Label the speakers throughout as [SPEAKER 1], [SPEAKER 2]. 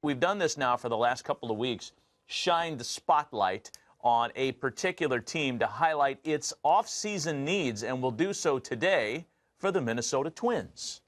[SPEAKER 1] We've done this now for the last couple of weeks, shined the spotlight on a particular team to highlight its off-season needs, and we'll do so today for the Minnesota Twins.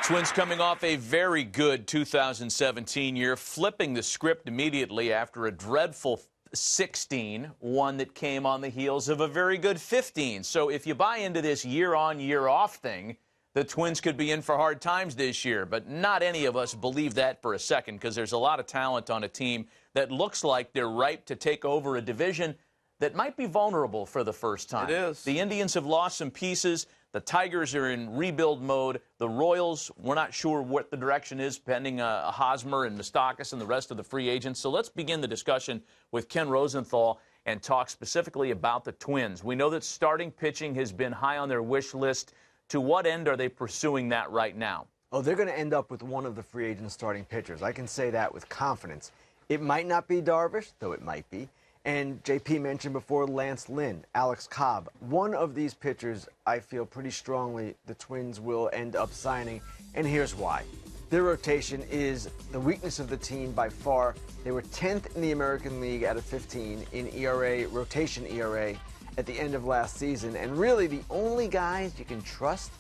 [SPEAKER 1] Twins coming off a very good 2017 year, flipping the script immediately after a dreadful 16, one that came on the heels of a very good 15. So if you buy into this year-on, year-off thing, the Twins could be in for hard times this year. But not any of us believe that for a second, because there's a lot of talent on a team that looks like they're ripe to take over a division that might be vulnerable for the first time.
[SPEAKER 2] It is.
[SPEAKER 1] The Indians have lost some pieces. The Tigers are in rebuild mode. The Royals, we're not sure what the direction is, pending Hosmer and Moustakas and the rest of the free agents. So let's begin the discussion with Ken Rosenthal and talk specifically about the Twins. We know that starting pitching has been high on their wish list. To what end are they pursuing that right now?
[SPEAKER 3] Oh, they're going to end up with one of the free agent starting pitchers. I can say that with confidence. It might not be Darvish, though it might be. And JP mentioned before Lance Lynn, Alex Cobb. One of these pitchers, I feel pretty strongly the Twins will end up signing, and here's why. Their rotation is the weakness of the team by far. They were 10th in the American League out of 15 in ERA, rotation ERA, at the end of last season. And really the only guys you can trust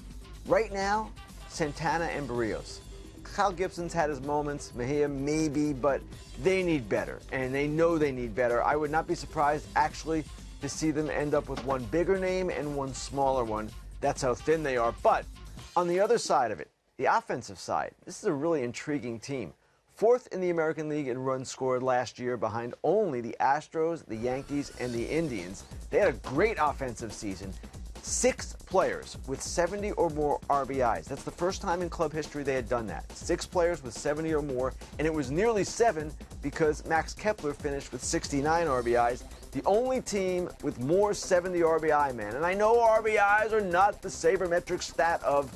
[SPEAKER 3] right now, Santana and Barrios. Kyle Gibson's had his moments, Mejia maybe, but they need better, and they know they need better. I would not be surprised, actually, to see them end up with one bigger name and one smaller one. That's how thin they are. But on the other side of it, the offensive side, this is a really intriguing team. 4th in the American League in runs scored last year, behind only the Astros, the Yankees, and the Indians. They had a great offensive season. 6 players with 70 or more RBIs. That's the first time in club history they had done that. 6 players with 70 or more, and it was nearly 7 because Max Kepler finished with 69 RBIs. The only team with more 70 RBI men. And I know RBIs are not the sabermetric stat of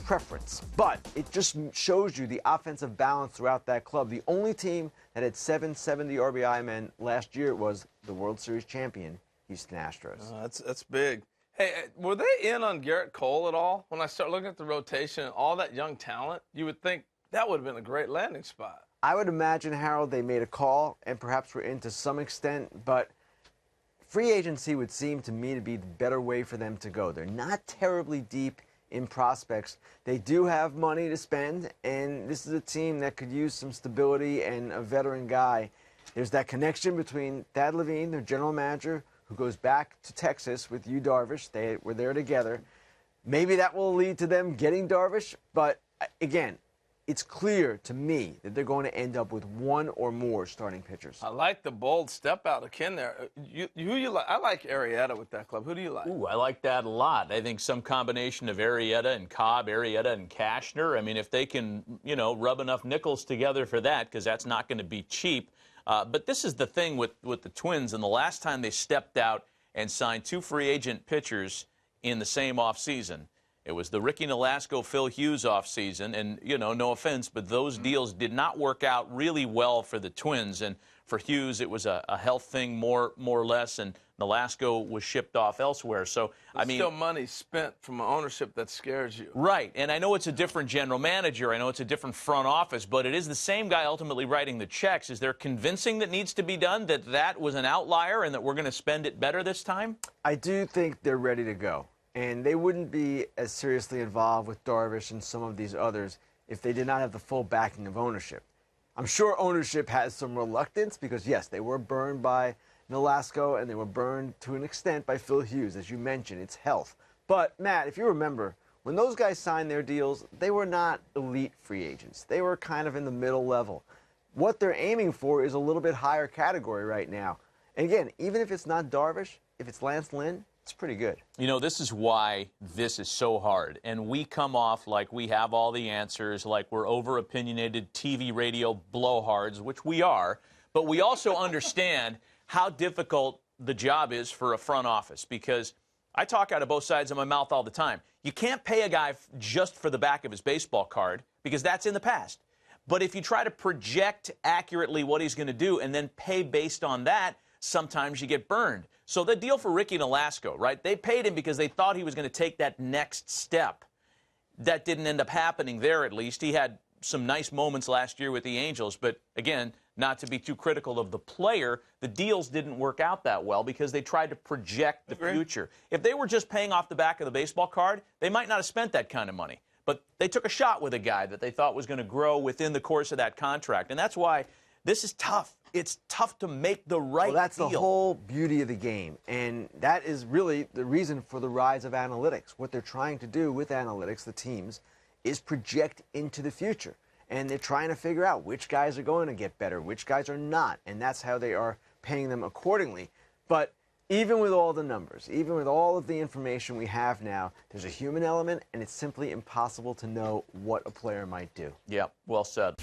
[SPEAKER 3] preference, but it just shows you the offensive balance throughout that club. The only team that had 7 70 RBI men last year was the World Series champion, Houston Astros.
[SPEAKER 2] That's big. Hey, were they in on Garrett Cole at all? When I start looking at the rotation and all that young talent, you would think that would have been a great landing spot.
[SPEAKER 3] I would imagine, Harold, they made a call and perhaps were in to some extent, but free agency would seem to me to be the better way for them to go. They're not terribly deep in prospects. They do have money to spend, and this is a team that could use some stability and a veteran guy. There's that connection between Thad Levine, their general manager, who goes back to Texas with Yu Darvish. They were there together. Maybe that will lead to them getting Darvish, but again, it's clear to me that they're going to end up with one or more starting pitchers.
[SPEAKER 2] I like the bold step out of Ken there. Who you like? I like Arrieta with that club. Who do you like?
[SPEAKER 1] Ooh, I like that a lot. I think some combination of Arrieta and Cobb, Arrieta and Cashner. I mean, if they can, rub enough nickels together for that, because that's not going to be cheap. But this is the thing with the Twins, and the last time they stepped out and signed 2 free agent pitchers in the same offseason, it was the Ricky Nolasco, Phil Hughes offseason, and, no offense, but those deals did not work out really well for the Twins. And for Hughes, it was a health thing more or less, and Nolasco was shipped off elsewhere. So,
[SPEAKER 2] There's still money spent from an ownership that scares you.
[SPEAKER 1] Right, and I know it's a different general manager. I know it's a different front office, but it is the same guy ultimately writing the checks. Is there convincing that needs to be done that was an outlier and that we're going to spend it better this time?
[SPEAKER 3] I do think they're ready to go. And they wouldn't be as seriously involved with Darvish and some of these others if they did not have the full backing of ownership. I'm sure ownership has some reluctance because, yes, they were burned by Nolasco and they were burned to an extent by Phil Hughes. As you mentioned, it's health. But, Matt, if you remember, when those guys signed their deals, they were not elite free agents. They were kind of in the middle level. What they're aiming for is a little bit higher category right now. And again, even if it's not Darvish, if it's Lance Lynn, it's pretty good.
[SPEAKER 1] This is why this is so hard. And we come off like we have all the answers, like we're over-opinionated TV, radio blowhards, which we are. But we also understand how difficult the job is for a front office, because I talk out of both sides of my mouth all the time. You can't pay a guy just for the back of his baseball card, because that's in the past. But if you try to project accurately what he's going to do and then pay based on that, sometimes you get burned. So the deal for Ricky Nolasco, right? They paid him because they thought he was going to take that next step. That didn't end up happening there, at least. He had some nice moments last year with the Angels, but again, not to be too critical of the player, the deals didn't work out that well because they tried to project the future. If they were just paying off the back of the baseball card, they might not have spent that kind of money. But they took a shot with a guy that they thought was going to grow within the course of that contract. And that's why this is tough. It's tough to make the right deal.
[SPEAKER 3] Well, that's the whole beauty of the game. And that is really the reason for the rise of analytics. What they're trying to do with analytics, the teams, is project into the future. And they're trying to figure out which guys are going to get better, which guys are not. And that's how they are paying them accordingly. But even with all the numbers, even with all of the information we have now, there's a human element, and it's simply impossible to know what a player might do.
[SPEAKER 1] Yeah, well said.